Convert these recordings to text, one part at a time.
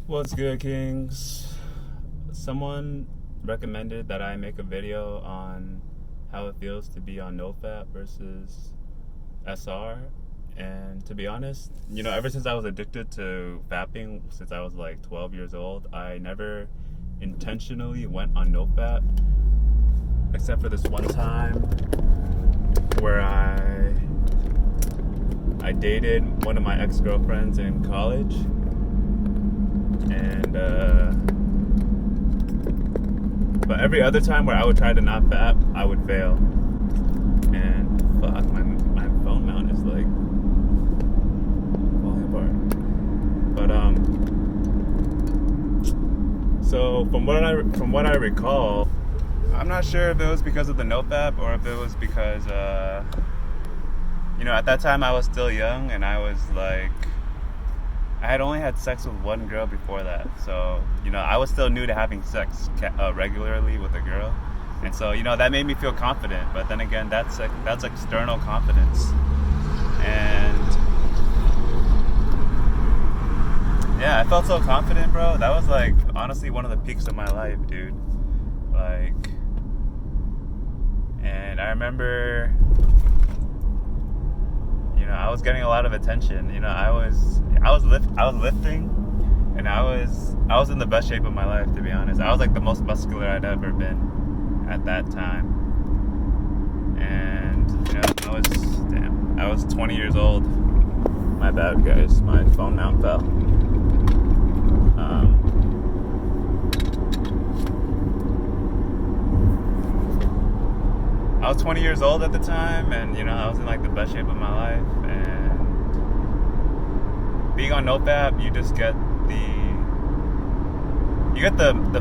What's good, Kings? Someone recommended that I make a video on how it feels to be on NoFap versus SR. And to be honest, ever since I was addicted to fapping, since I was like 12 years old, I never intentionally went on NoFap, except for this one time where I dated one of my ex-girlfriends in college. And but every other time where I would try to not fap, I would fail. And fuck, my phone mount is like falling apart. But so from what I recall, I'm not sure if it was because of the NoFap or if it was because at that time I was still young and I was like, I had only had sex with one girl before that, so I was still new to having sex regularly with a girl, and so that made me feel confident. But then again, that's external confidence, and yeah, I felt so confident, bro. That was like honestly one of the peaks of my life, dude. Like, and I remember, I was getting a lot of attention. I was lifting, and I was in the best shape of my life, to be honest. I was like the most muscular I'd ever been at that time. And I was 20 years old. My bad, guys. My phone mount fell. I was 20 years old at the time, and I was in like the best shape of my life. And being on NoFap, you just get the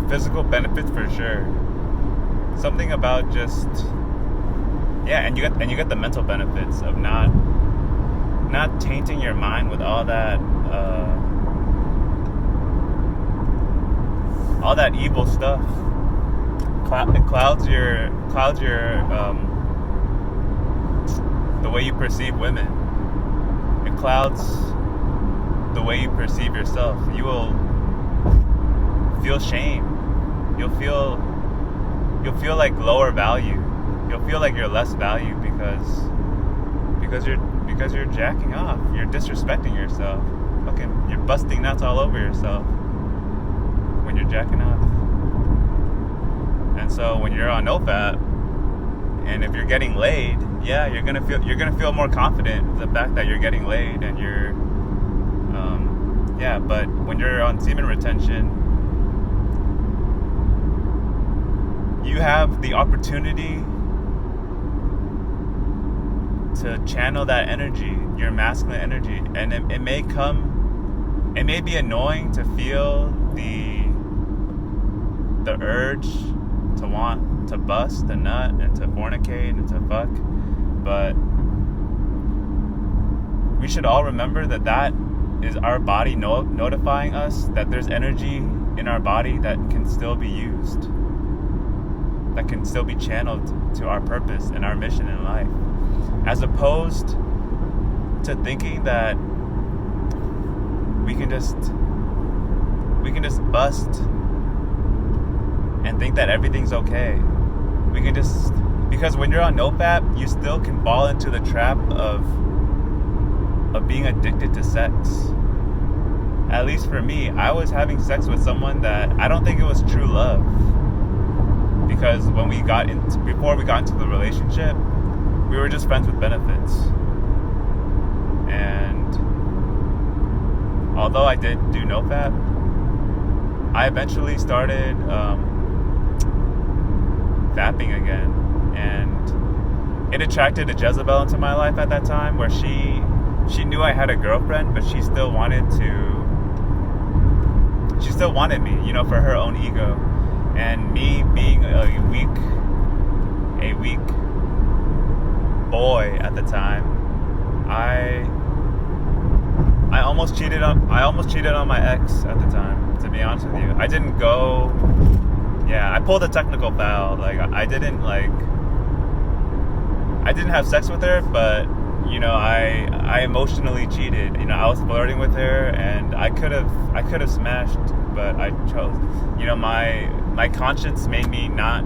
physical benefits for sure. Something about just and you get the mental benefits of not tainting your mind with all that evil stuff. It clouds your the way you perceive women. It clouds the way you perceive yourself. You will feel shame. You'll feel like lower value. You'll feel like you're less value because you're jacking off. You're disrespecting yourself. You're busting nuts all over yourself when you're jacking off. And so when you're on NoFap, and if you're getting laid, you're gonna feel more confident with the fact that you're getting laid, and you're but when you're on semen retention, you have the opportunity to channel that energy, your masculine energy, and it may be annoying to feel the urge to want to bust a nut and to fornicate and to fuck, but we should all remember that is our body notifying us that there's energy in our body that can still be used, that can still be channeled to our purpose and our mission in life, as opposed to thinking that we can just bust and think that everything's okay. Because when you're on NoFap, you still can fall into the trap of being addicted to sex. At least for me, I was having sex with someone that I don't think it was true love. Because before we got into the relationship, we were just friends with benefits. And although I did do NoFap, I eventually started fapping again, and it attracted a Jezebel into my life at that time, where she knew I had a girlfriend, but she still wanted me, for her own ego. And me being a weak boy at the time, I almost cheated on my ex at the time, to be honest with you. I didn't go. I pulled a technical foul. Like, I didn't have sex with her, but I emotionally cheated. I was flirting with her, and I could have smashed, but I chose. My conscience made me not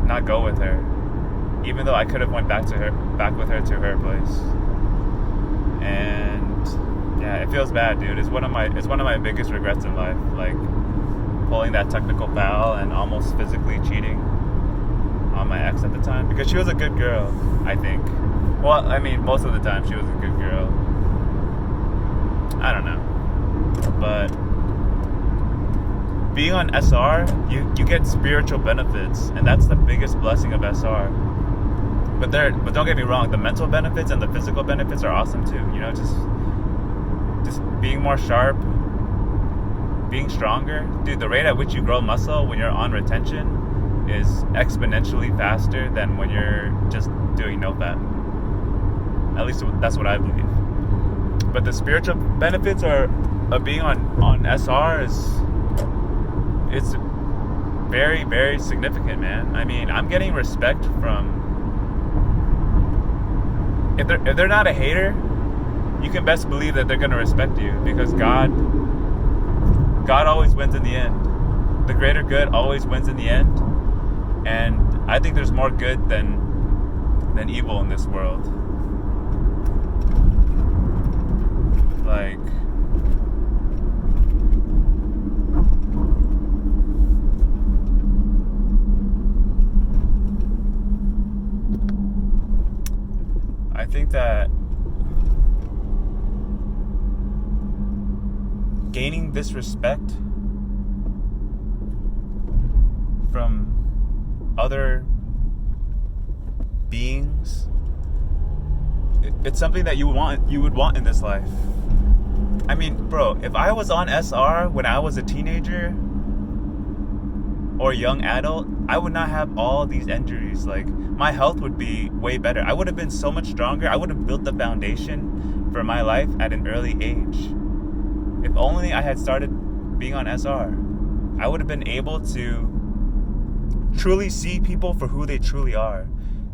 not go with her, even though I could have went back with her to her place. And yeah, it feels bad, dude. It's one of my biggest regrets in life, like pulling that technical foul and almost physically cheating on my ex at the time, because she was a good girl, I think. Well, I mean, most of the time she was a good girl. I don't know, but being on SR, you get spiritual benefits, and that's the biggest blessing of SR. But don't get me wrong, the mental benefits and the physical benefits are awesome too. Just being more sharp, being stronger. Dude, the rate at which you grow muscle when you're on retention is exponentially faster than when you're just doing NoFap. At least that's what I believe. But the spiritual benefits of being on SR it's very, very significant, man. I mean, I'm getting respect from, if they're not a hater, you can best believe that they're gonna respect you, because God always wins in the end. The greater good always wins in the end. And I think there's more good than evil in this world. Like, I think that gaining this respect from other beings, it's something that you would want in this life. I mean, bro, if I was on SR when I was a teenager or a young adult, I would not have all these injuries. Like, my health would be way better. I would have been so much stronger. I would have built the foundation for my life at an early age. If only I had started being on SR, I would have been able to truly see people for who they truly are.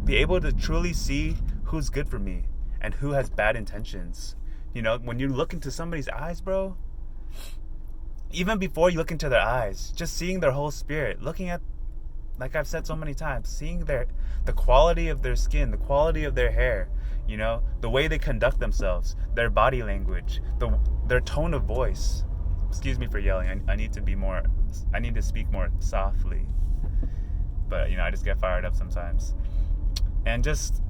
Be able to truly see who's good for me and who has bad intentions. When you look into somebody's eyes, bro, even before you look into their eyes, just seeing their whole spirit, looking at, like I've said so many times, seeing the quality of their skin, the quality of their hair, the way they conduct themselves, their body language, their tone of voice. Excuse me for yelling. I need to speak more softly. But, I just get fired up sometimes. And just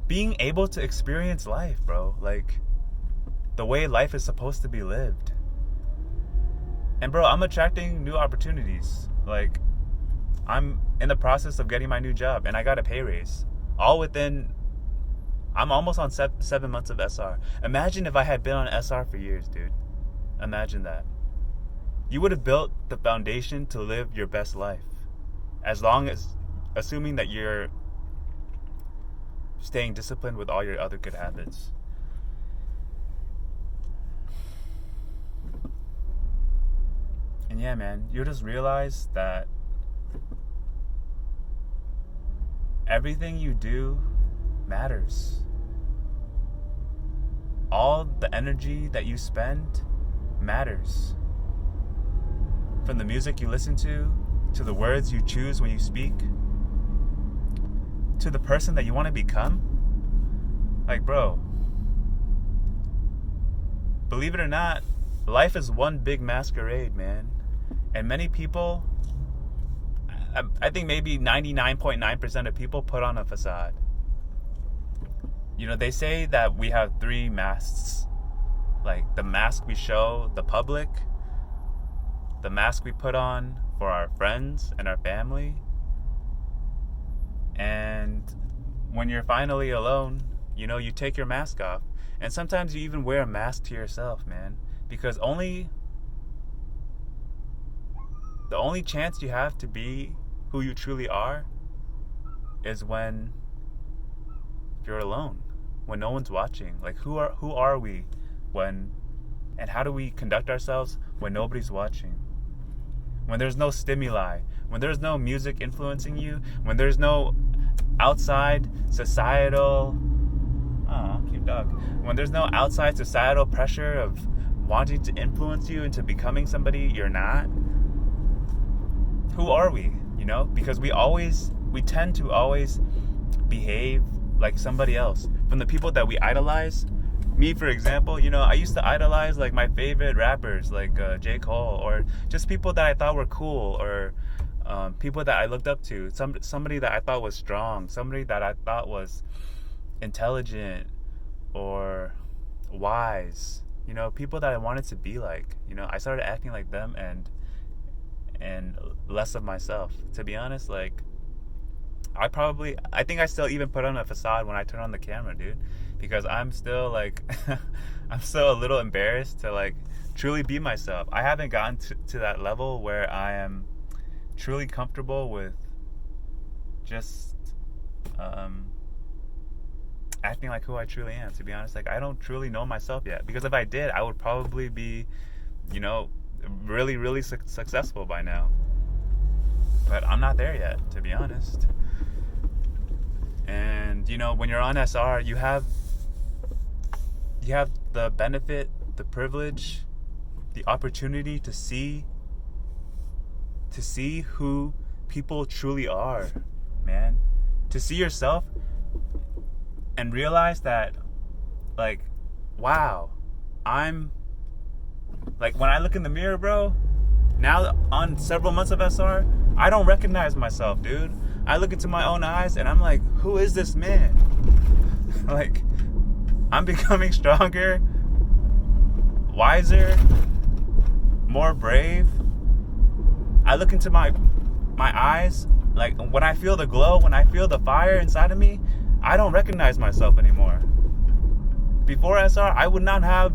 being able to experience life, bro. Like, the way life is supposed to be lived. And, bro, I'm attracting new opportunities. Like, I'm in the process of getting my new job, and I got a pay raise. I'm almost on 7 months of SR. Imagine if I had been on SR for years, dude. Imagine that. You would have built the foundation to live your best life, assuming that you're staying disciplined with all your other good habits. And yeah, man, you'll just realize that everything you do matters. All the energy that you spend matters. From the music you listen to the words you choose when you speak, to the person that you want to become. Like, bro, believe it or not, life is one big masquerade, man. And many people, I think maybe 99.9% of people put on a facade. They say that we have 3 masks. Like, the mask we show the public, the mask we put on for our friends and our family, and when you're finally alone, you take your mask off. And sometimes you even wear a mask to yourself, man, because the only chance you have to be who you truly are is when you're alone, when no one's watching. Like, who are we and how do we conduct ourselves when nobody's watching? when there's no stimuli, when there's no music influencing you, when there's no outside societal, cute dog, when there's no outside societal pressure of wanting to influence you into becoming somebody you're not, who are we? You know, because we tend to always behave like somebody else. From the people that we idolize, me for example, you know, I used to idolize like my favorite rappers like J. Cole, or just people that I thought were cool, or people that I looked up to, somebody that I thought was strong, somebody that I thought was intelligent or wise, you know, people that I wanted to be like. You know, I started acting like them and less of myself. To be honest, like I think I still even put on a facade when I turn on the camera, dude, because I'm still like I'm still a little embarrassed to like truly be myself. I haven't gotten to that level where I am truly comfortable with just acting like who I truly am. To be honest, like I don't truly know myself yet, because if I did, I would probably be, you know, really, really successful by now. But I'm not there yet, to be honest. And you know, when you're on SR, you have the benefit, the privilege, the opportunity to see who people truly are, man. To see yourself and realize that, like, wow, I'm like, when I look in the mirror, bro, now on several months of SR, I don't recognize myself, dude. I look into my own eyes and I'm like, who is this man? Like, I'm becoming stronger, wiser, more brave. I look into my eyes, like when I feel the glow, when I feel the fire inside of me, I don't recognize myself anymore. Before SR, I would not have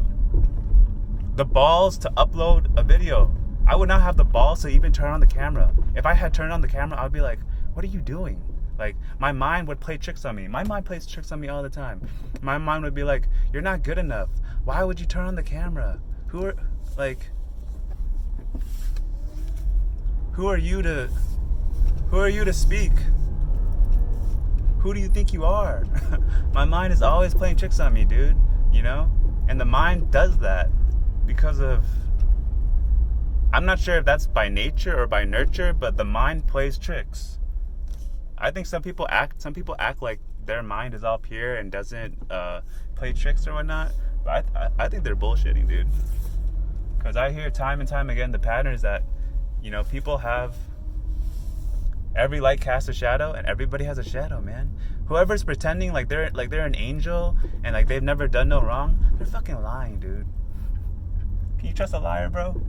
the balls to upload a video. I would not have the balls to even turn on the camera. If I had turned on the camera, I'd be like, what are you doing? Like, my mind would play tricks on me. My mind plays tricks on me all the time. My mind would be like, you're not good enough. Why would you turn on the camera? Who are you to speak? Who do you think you are? My mind is always playing tricks on me, dude. You know? And the mind does that because of, I'm not sure if that's by nature or by nurture, but the mind plays tricks. I think some people act like their mind is all pure and doesn't play tricks or whatnot. But I think they're bullshitting, dude. Because I hear time and time again the patterns that, you know, people have. Every light casts a shadow, and everybody has a shadow, man. Whoever's pretending like they're an angel and like they've never done no wrong, they're fucking lying, dude. Can you trust a liar, bro?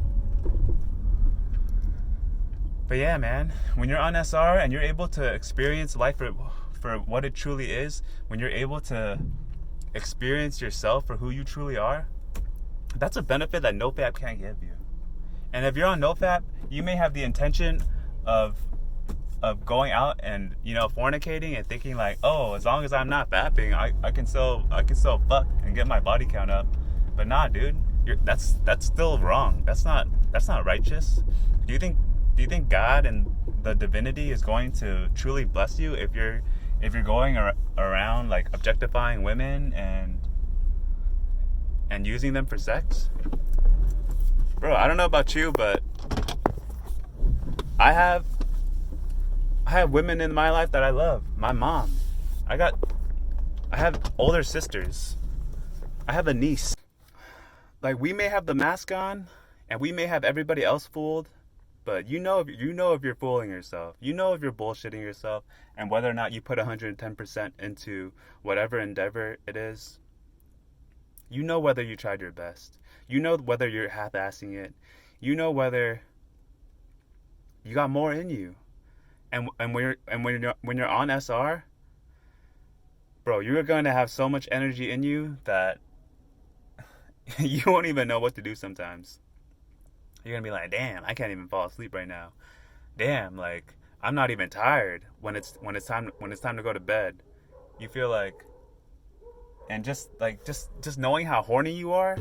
But yeah, man, when you're on SR and you're able to experience life for what it truly is, when you're able to experience yourself for who you truly are, that's a benefit that NoFap can't give you. And if you're on NoFap, you may have the intention of going out and, you know, fornicating and thinking like, oh, as long as I'm not fapping, I can still fuck and get my body count up. But nah, dude, that's still wrong. That's not righteous. Do you think God and the divinity is going to truly bless you if you're going around like objectifying women and using them for sex? Bro, I don't know about you, but I have women in my life that I love. My mom. I have older sisters. I have a niece. Like, we may have the mask on and we may have everybody else fooled, but you know if you're fooling yourself. You know if you're bullshitting yourself, and whether or not you put 110% into whatever endeavor it is. You know whether you tried your best. You know whether you're half-assing it. You know whether you got more in you. And when you're on SR, bro, you're going to have so much energy in you that you won't even know what to do sometimes. You're going to be like, damn, I can't even fall asleep right now. Damn, like, I'm not even tired when it's time to go to bed. You feel like, and just knowing how horny you are,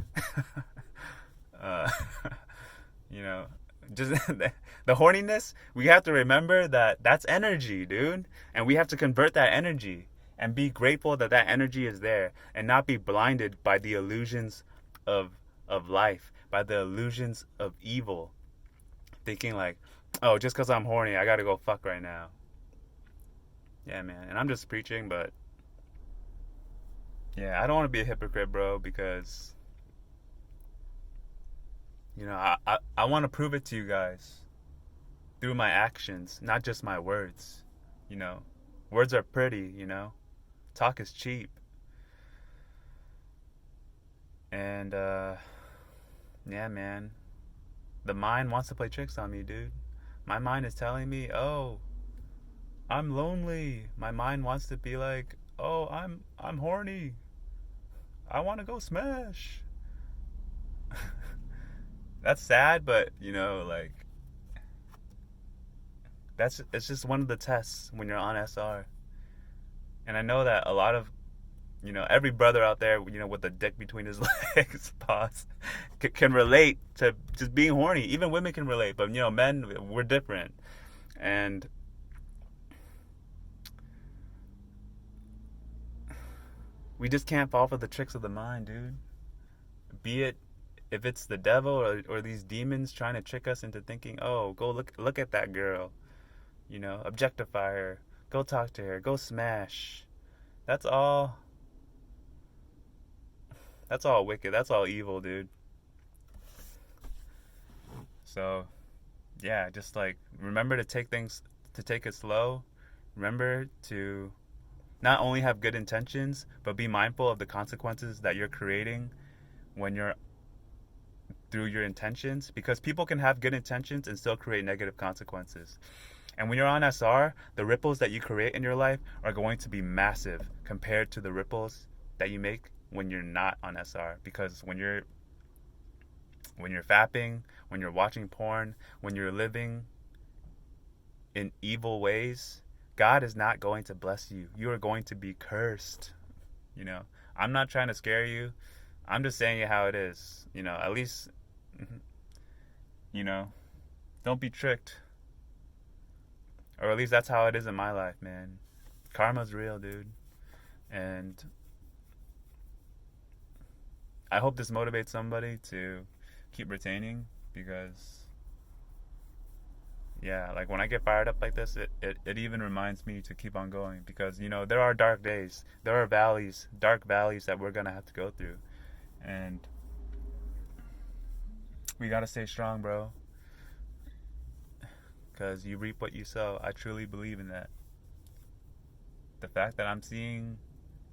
you know, Just the horniness, we have to remember that that's energy, dude. And we have to convert that energy and be grateful that that energy is there and not be blinded by the illusions of life, by the illusions of evil. Thinking like, oh, just because I'm horny, I got to go fuck right now. Yeah, man. And I'm just preaching, but yeah, I don't want to be a hypocrite, bro, because I want to prove it to you guys through my actions, not just my words. You know, words are pretty, talk is cheap. And, yeah, man, the mind wants to play tricks on me, dude. My mind is telling me, oh, I'm lonely. My mind wants to be like, oh, I'm horny. I want to go smash. That's sad, but like it's just one of the tests when you're on SR. And I know that a lot of every brother out there, with a dick between his legs, pause, can relate to just being horny. Even women can relate, but men, we're different. And we just can't fall for the tricks of the mind, dude. Be it if it's the devil or these demons trying to trick us into thinking, oh, go look at that girl, objectify her, go talk to her, go smash. That's all wicked. That's all evil, dude. So, yeah, just like remember to take it slow. Remember to not only have good intentions, but be mindful of the consequences that you're creating when you're through your intentions, because people can have good intentions and still create negative consequences. And when you're on SR, the ripples that you create in your life are going to be massive compared to the ripples that you make when you're not on SR. Because when you're fapping, when you're watching porn, when you're living in evil ways, God is not going to bless you. You are going to be cursed. I'm not trying to scare you. I'm just saying it how it is. At least, don't be tricked. Or at least that's how it is in my life, man. Karma's real, dude. And I hope this motivates somebody to keep retaining, because, yeah, like when I get fired up like this, it even reminds me to keep on going, because, there are dark days. There are dark valleys that we're going to have to go through. And we got to stay strong, bro. Because you reap what you sow. I truly believe in that. The fact that I'm seeing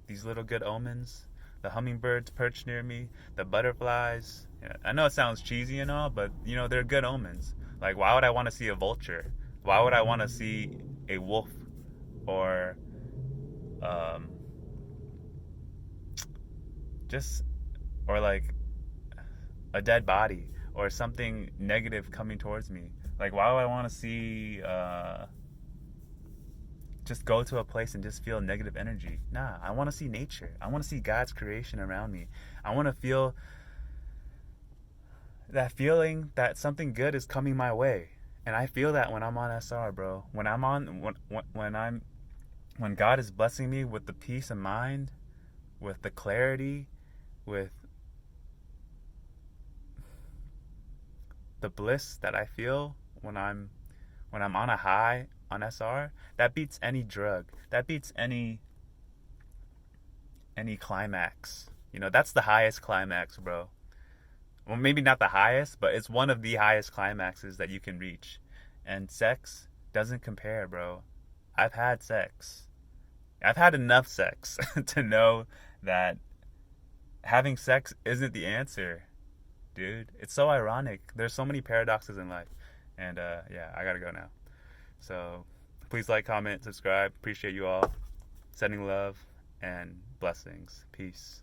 these little good omens, the hummingbirds perched near me, the butterflies. I know it sounds cheesy and all, but, they're good omens. Like, why would I want to see a vulture? Why would I want to see a wolf or or like a dead body or something negative coming towards me? Like, why would I want to see just go to a place and just feel negative energy? Nah, I want to see nature. I want to see God's creation around me. I want to feel that feeling that something good is coming my way. And I feel that when I'm on SR, bro. When God is blessing me with the peace of mind, with the clarity, with the bliss that I feel when I'm on a high on SR, that beats any drug. That beats any climax. That's the highest climax, bro. Well, maybe not the highest, but it's one of the highest climaxes that you can reach. And sex doesn't compare, bro. I've had sex. I've had enough sex to know that having sex isn't the answer, dude. It's so ironic. There's so many paradoxes in life. And yeah, I gotta go now. So please like, comment, subscribe. Appreciate you all. Sending love and blessings. Peace.